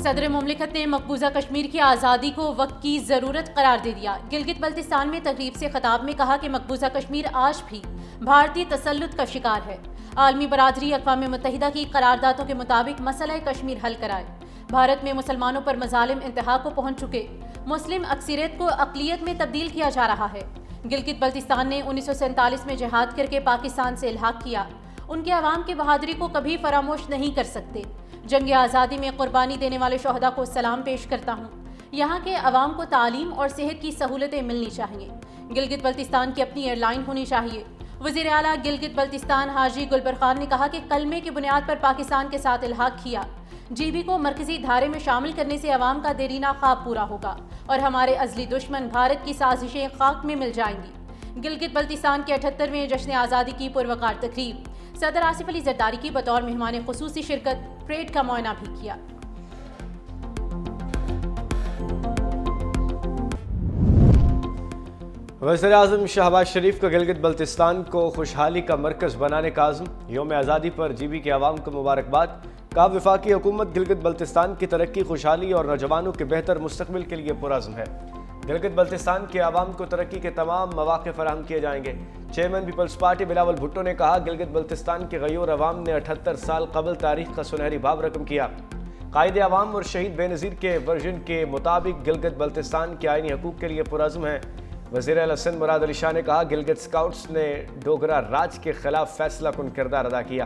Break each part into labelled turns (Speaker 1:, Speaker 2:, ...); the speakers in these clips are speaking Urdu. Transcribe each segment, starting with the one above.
Speaker 1: صدر مملکت نے مقبوضہ کشمیر کی آزادی کو وقت کی ضرورت قرار دے دیا۔ گلگت بلتستان میں تقریب سے خطاب میں کہا کہ مقبوضہ کشمیر آج بھی بھارتی تسلط کا شکار ہے۔ عالمی برادری اقوام متحدہ کی قراردادوں کے مطابق مسئلہ کشمیر حل کرائے۔ بھارت میں مسلمانوں پر مظالم انتہا کو پہنچ چکے، مسلم اکثریت کو اقلیت میں تبدیل کیا جا رہا ہے۔ گلگت بلتستان نے 1947 میں جہاد کر کے پاکستان سے الحاق کیا۔ ان کے عوام کی بہادری کو کبھی فراموش نہیں کر سکتے۔ جنگ آزادی میں قربانی دینے والے شہداء کو سلام پیش کرتا ہوں۔ یہاں کے عوام کو تعلیم اور صحت کی سہولتیں ملنی چاہیے۔ گلگت بلتستان کی اپنی ایئر لائن ہونی چاہیے۔ وزیر اعلیٰ گلگت بلتستان حاجی گلبر خان نے کہا کہ کلمے کی بنیاد پر پاکستان کے ساتھ الحاق کیا۔ جی بی کو مرکزی دھارے میں شامل کرنے سے عوام کا دیرینہ خواب پورا ہوگا اور ہمارے ازلی دشمن بھارت کی سازشیں خاک میں مل جائیں گی۔ گلگت بلتستان کے 78ویں جشن آزادی کی پروقار تقریب، صدر آصف علی زرداری کی بطور مہمان خصوصی شرکت، پریڈ کا معائنہ بھی کیا۔
Speaker 2: وزیر اعظم شہباز شریف کا گلگت بلتستان کو خوشحالی کا مرکز بنانے کا عزم، یوم آزادی پر جی بی کے عوام کو مبارکباد۔ کہا وفاقی حکومت گلگت بلتستان کی ترقی، خوشحالی اور نوجوانوں کے بہتر مستقبل کے لیے پرعزم ہے۔ گلگت بلتستان کے عوام کو ترقی کے تمام مواقع فراہم کیے جائیں گے۔ Chairman Peoples Party Bilawal Bhutto نے کہا گلگت بلتستان کے غیور عوام نے 78 سال قبل تاریخ کا سنہری باب رقم کیا۔ قائد عوام اور شہید بے نظیر کے ورژن کے مطابق گلگت بلتستان کے آئینی حقوق کے لیے پرعزم ہے۔ وزیر اعلیٰ سندھ مراد علی شاہ نے کہا گلگت اسکاؤٹس نے ڈوگرا راج کے خلاف فیصلہ کن کردار ادا کیا۔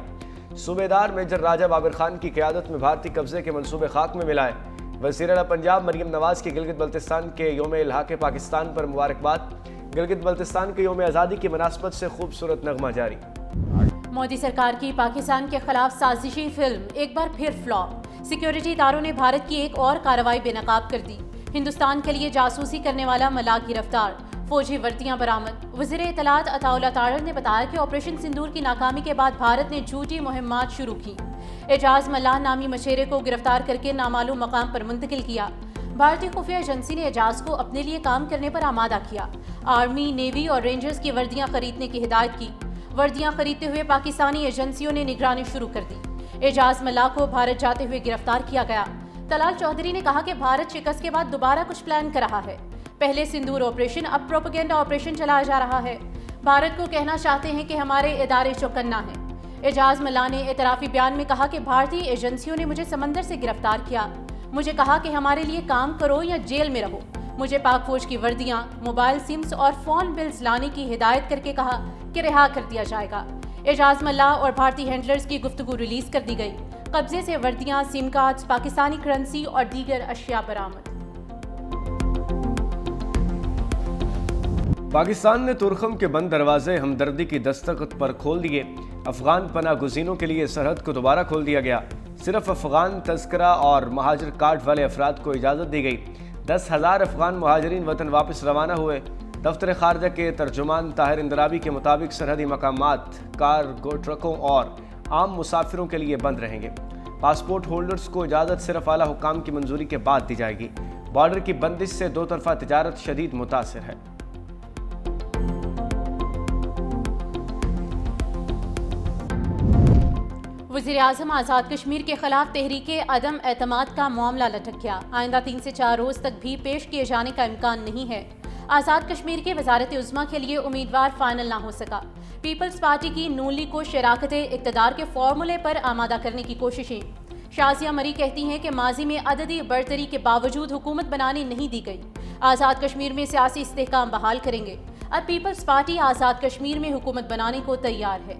Speaker 2: صوبیدار میجر راجہ بابر خان کی قیادت میں بھارتی قبضے کے منصوبے خاک میں ملائے۔ وزیر اعلیٰ پنجاب مریم نواز کی گلگت بلتستان کے یوم الحاق پاکستان پر مبارکباد۔ گلگت بلتستان کے یوم آزادی کی مناسبت سے خوبصورت نغمہ جاری۔
Speaker 1: مودی سرکار کی پاکستان کے خلاف سازشی فلم ایک بار پھر فلاپ، سیکیورٹی اداروں نے بھارت کی ایک اور کارروائی بے نقاب کر دی۔ ہندوستان کے لیے جاسوسی کرنے والا ملاح گرفتار، فوجی وردیاں برآمد۔ وزیر اطلاعات عطا اللہ تارڑ نے بتایا کہ آپریشن سندور کی ناکامی کے بعد بھارت نے جھوٹی مہمات شروع کی۔ اعجاز ملاح نامی مشیرے کو گرفتار کر کے نامعلوم مقام پر منتقل کیا۔ بھارتی خفیہ ایجنسی نے اعجاز کو اپنے لیے کام کرنے پر آمادہ کیا۔ آرمی، نیوی اور رینجرز کی وردیاں خریدنے کی ہدایت کی۔ وردیاں خریدتے ہوئے پاکستانی ایجنسیوں نے نگرانی شروع کر دی۔ اعجاز ملاح کو بھارت جاتے ہوئے گرفتار کیا گیا۔ طلال چودھری نے کہا کہ بھارت شکست کے بعد دوبارہ کچھ پلان کر رہا ہے۔ پہلے سندور آپریشن، اب پروپیگنڈا آپریشن چلایا جا رہا ہے۔ بھارت کو کہنا چاہتے ہیں کہ ہمارے ادارے چوکنا ہیں۔ اعجاز ملاح نے اعترافی بیان میں کہا کہ بھارتی ایجنسیوں نے مجھے سمندر سے گرفتار کیا، مجھے کہا کہ ہمارے لیے کام کرو یا جیل میں رہو۔ مجھے پاک فوج کی وردیاں، موبائل سمز اور فون بلز لانے کی ہدایت کر کے کہا کہ رہا کر دیا جائے گا۔ اعجاز ملاح اور بھارتی ہینڈلرز کی گفتگو ریلیز کر دی گئی۔ قبضے سے وردیاں، سم کارڈز، پاکستانی کرنسی اور دیگر اشیاء برآمد۔
Speaker 2: پاکستان نے تورخم کے بند دروازے ہمدردی کی دستخط پر کھول دیے۔ افغان پناہ گزینوں کے لیے سرحد کو دوبارہ کھول دیا گیا۔ صرف افغان تذکرہ اور مہاجر کارڈ والے افراد کو اجازت دی گئی۔ 10,000 افغان مہاجرین وطن واپس روانہ ہوئے۔ دفتر خارجہ کے ترجمان طاہر اندرابی کے مطابق سرحدی مقامات کارگو ٹرکوں اور عام مسافروں کے لیے بند رہیں گے۔ پاسپورٹ ہولڈرز کو اجازت صرف اعلیٰ حکام کی منظوری کے بعد دی جائے گی۔ بارڈر کی بندش سے دو طرفہ تجارت شدید متاثر ہے۔
Speaker 1: وزیر اعظم آزاد کشمیر کے خلاف تحریک عدم اعتماد کا معاملہ لٹک گیا۔ آئندہ 3 سے 4 روز تک بھی پیش کیے جانے کا امکان نہیں ہے۔ آزاد کشمیر کے وزارت عظمیٰ کے لیے امیدوار فائنل نہ ہو سکا۔ پیپلز پارٹی کی نون لیگ کو شراکت اقتدار کے فارمولے پر آمادہ کرنے کی کوششیں۔ شازیہ مری کہتی ہیں کہ ماضی میں عددی برتری کے باوجود حکومت بنانے نہیں دی گئی۔ آزاد کشمیر میں سیاسی استحکام بحال کریں گے۔ اب پیپلز پارٹی آزاد کشمیر میں حکومت بنانے کو تیار ہے۔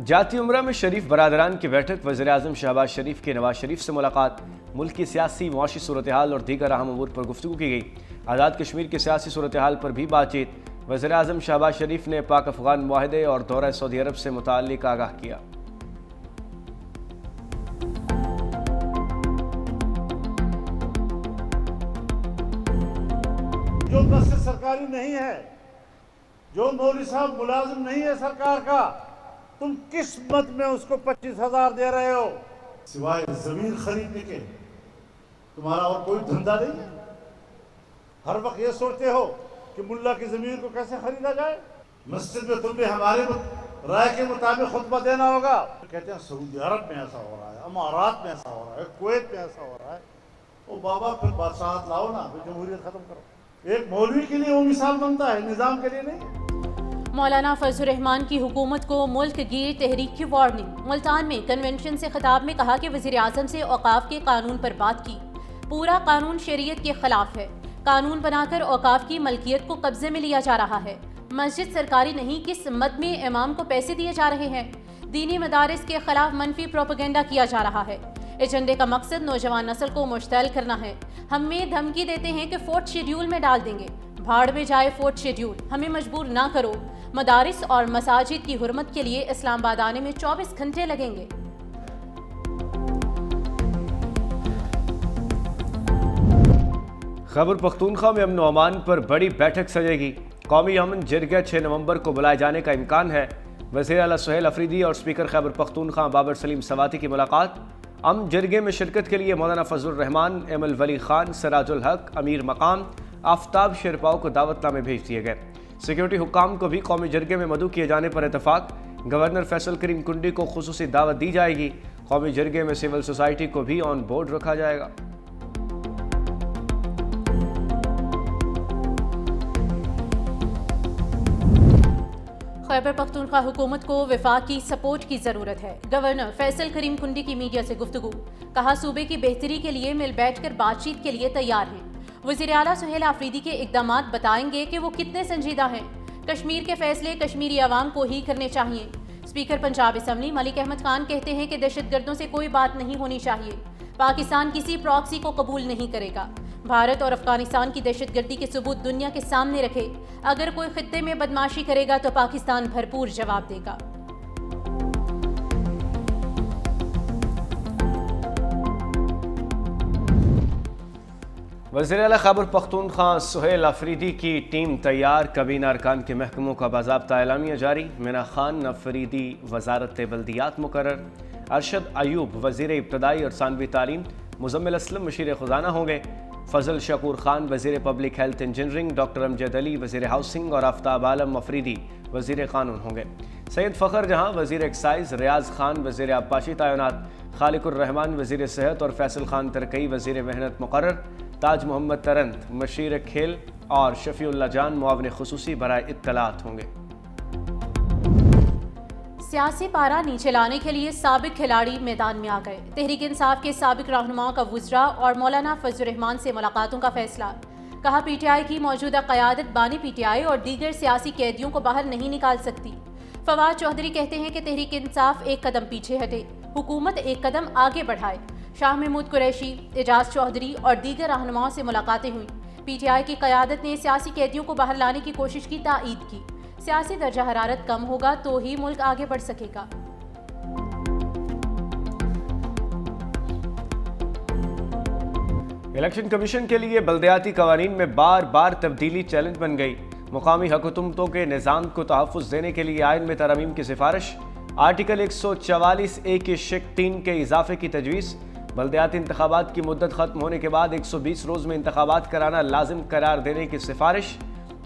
Speaker 2: جاتی عمرہ میں شریف برادران کی بیٹھک، وزیر اعظم شہباز شریف کی نواز شریف سے ملاقات، ملک کی سیاسی معاشی صورتحال اور دیگر اہم امور پر گفتگو کی گئی۔ آزاد کشمیر کی سیاسی صورتحال پر بھی بات چیت۔ وزیر اعظم شہباز شریف نے پاک افغان معاہدے اور دورہ سعودی عرب سے متعلق آگاہ کیا۔
Speaker 3: جو بس سرکاری نہیں ہے، جو مولوی صاحب ملازم نہیں ہے سرکار کا، تم کس مد میں اس کو 25,000 دے رہے ہو؟ سوائے زمین خریدنے کے تمہارا اور کوئی دھندا نہیں ہے؟ ہر وقت یہ سوچتے ہو کہ ملا کی زمین کو کیسے خریدا جائے؟ مسجد میں تم نے ہمارے رائے کے مطابق خطبہ دینا ہوگا. کہتے ہیں سعودی عرب میں ایسا ہو رہا ہے, امارات میں ایسا ہو رہا ہے, کویت میں ایسا ہو رہا ہے. وہ بابا پھر بادشاہت لاؤ نا, پھر جمہوریت ختم کرو. ایک مولوی کے لیے وہ مثال بنتا ہے, نظام کے لیے نہیں.
Speaker 1: مولانا فضل الرحمان کی حکومت کو ملک گیر تحریک کی وارننگ. ملتان میں کنونشن سے خطاب میں کہا کہ وزیر اعظم سے اوقاف کے قانون پر بات کی. پورا قانون شریعت کے خلاف ہے. قانون بنا کر اوقاف کی ملکیت کو قبضے میں لیا جا رہا ہے. مسجد سرکاری نہیں, کس مد میں امام کو پیسے دیے جا رہے ہیں. دینی مدارس کے خلاف منفی پروپیگنڈا کیا جا رہا ہے. ایجنڈے کا مقصد نوجوان نسل کو مشتعل کرنا ہے. ہمیں دھمکی دیتے ہیں کہ فورتھ شیڈیول میں ڈال دیں گے. بھاڑ میں جائے فورتھ شیڈیول, ہمیں مجبور نہ کرو. مدارس اور مساجد کی حرمت کے لیے اسلام آباد آنے میں 24 گھنٹے لگیں گے.
Speaker 2: خیبر پختونخوا میں امن و امان پر بڑی بیٹھک سجے گی. قومی امن جرگہ 6 نومبر کو بلائے جانے کا امکان ہے. وزیر اعلیٰ سہیل افریدی اور اسپیکر خیبر پختونخوا بابر سلیم سواتی کی ملاقات. امن جرگے میں شرکت کے لیے مولانا فضل الرحمان, ایم الولی خان, سراج الحق, امیر مقام, آفتاب شیرپاؤ کو دعوت نامے بھیج دیے گئے. سیکیورٹی حکام کو بھی قومی جرگے میں مدعو کیے جانے پر اتفاق. گورنر فیصل کریم کنڈی کو خصوصی دعوت دی جائے گی. قومی جرگے میں سول سوسائٹی کو بھی آن بورڈ رکھا جائے گا.
Speaker 1: خیبر پختونخوا حکومت کو وفاق کی سپورٹ کی ضرورت ہے. گورنر فیصل کریم کنڈی کی میڈیا سے گفتگو. کہا صوبے کی بہتری کے لیے مل بیٹھ کر بات چیت کے لیے تیار ہیں. وزیر اعلیٰ سہیل افریدی کے اقدامات بتائیں گے کہ وہ کتنے سنجیدہ ہیں. کشمیر کے فیصلے کشمیری عوام کو ہی کرنے چاہیے. اسپیکر پنجاب اسمبلی ملک احمد خان کہتے ہیں کہ دہشت گردوں سے کوئی بات نہیں ہونی چاہیے. پاکستان کسی پراکسی کو قبول نہیں کرے گا. بھارت اور افغانستان کی دہشت گردی کے ثبوت دنیا کے سامنے رکھے. اگر کوئی خطے میں بدماشی کرے گا تو پاکستان بھرپور جواب دے گا.
Speaker 2: وزیر اعلیٰ خیبر پختونخوا سہیل افریدی کی ٹیم تیار. کابینہ ارکان کے محکموں کا باضابطہ اعلامیہ جاری. مینا خان افریدی وزارت بلدیات مقرر. ارشد ایوب وزیر ابتدائی اور ثانوی تعلیم. مزمل اسلم مشیر خزانہ ہوں گے. فضل شکور خان وزیر پبلک ہیلتھ انجینئرنگ. ڈاکٹر امجد علی وزیر ہاؤسنگ اور آفتاب عالم افریدی وزیر قانون ہوں گے. سید فخر جہاں وزیر ایکسائز. ریاض خان وزیر آبپاشی تعینات. خالق الرحمان وزیر صحت اور فیصل خان ترکئی وزیر محنت مقرر. تاج محمد ترنت مشیر کھیل اور شفیع اللہ جان معاون خصوصی برائے اطلاعات ہوں گے.
Speaker 1: سیاسی پارا نیچے لانے کے لیے سابق کھلاڑی میدان میں آ گئے. تحریک انصاف کے سابق رہنماؤں کا وزراء اور مولانا فضل الرحمان سے ملاقاتوں کا فیصلہ. کہا پی ٹی آئی کی موجودہ قیادت بانی پی ٹی آئی اور دیگر سیاسی قیدیوں کو باہر نہیں نکال سکتی. فواد چودھری کہتے ہیں کہ تحریک انصاف ایک قدم پیچھے ہٹے, حکومت ایک قدم آگے بڑھائے. شاہ محمود قریشی, اعجاز چودھری اور دیگر رہنماؤں سے ملاقاتیں ہوئیں. پی ٹی آئی کی قیادت نے سیاسی قیدیوں کو باہر لانے کی کوشش کی تائید کی. سیاسی درجہ حرارت کم ہوگا تو ہی ملک آگے بڑھ سکے گا.
Speaker 2: الیکشن کمیشن کے لیے بلدیاتی قوانین میں بار بار تبدیلی چیلنج بن گئی. مقامی حکومتوں کے نظام کو تحفظ دینے کے لیے آئین میں ترامیم کی سفارش. آرٹیکل 144A کی شق 3 کے اضافے کی تجویز. بلدیاتی انتخابات کی مدت ختم ہونے کے بعد 120 روز میں انتخابات کرانا لازم قرار دینے کی سفارش.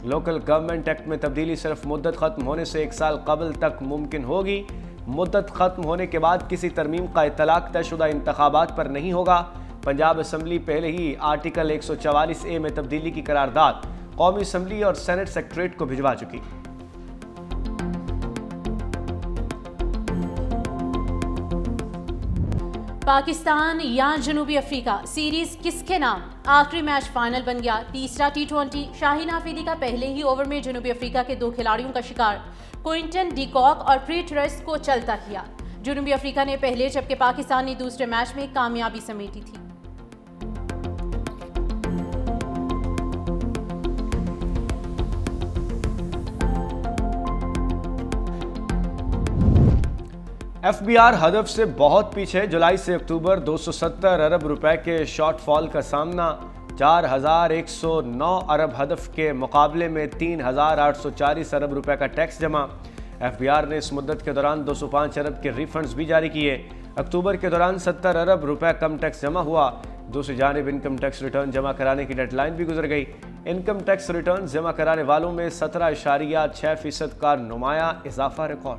Speaker 2: لوکل گورنمنٹ ایکٹ میں تبدیلی صرف مدت ختم ہونے سے 1 سال قبل تک ممکن ہوگی. مدت ختم ہونے کے بعد کسی ترمیم کا اطلاق طے شدہ انتخابات پر نہیں ہوگا. پنجاب اسمبلی پہلے ہی آرٹیکل 144A میں تبدیلی کی قرارداد قومی اسمبلی اور سینٹ سیکریٹریٹ کو بھجوا چکی.
Speaker 1: پاکستان یا جنوبی افریقہ سیریز کس کے نام؟ آخری میچ فائنل بن گیا. تیسرا T20 شاہین آفریدی کا پہلے ہی اوور میں جنوبی افریقہ کے 2 کھلاڑیوں کا شکار کوئنٹن ڈی کاک اور پریٹرس کو چلتا کیا. جنوبی افریقہ نے پہلے جبکہ پاکستان نے دوسرے میچ میں کامیابی سمیٹی تھی.
Speaker 2: ایف بی آر ہدف سے بہت پیچھے. جولائی سے اکتوبر 270 ارب روپے کے شارٹ فال کا سامنا. 4109 ارب ہدف کے مقابلے میں 3840 ارب روپے کا ٹیکس جمع. ایف بی آر نے اس مدت کے دوران 205 ارب کے ری فنڈز بھی جاری کیے. اکتوبر کے دوران 70 ارب روپے کم ٹیکس جمع ہوا. دوسری جانب انکم ٹیکس ریٹرن جمع کرانے کی ڈیڈ لائن بھی گزر گئی. انکم ٹیکس ریٹرن جمع کرانے والوں میں 17.6% کا نمایاں اضافہ ریکارڈ.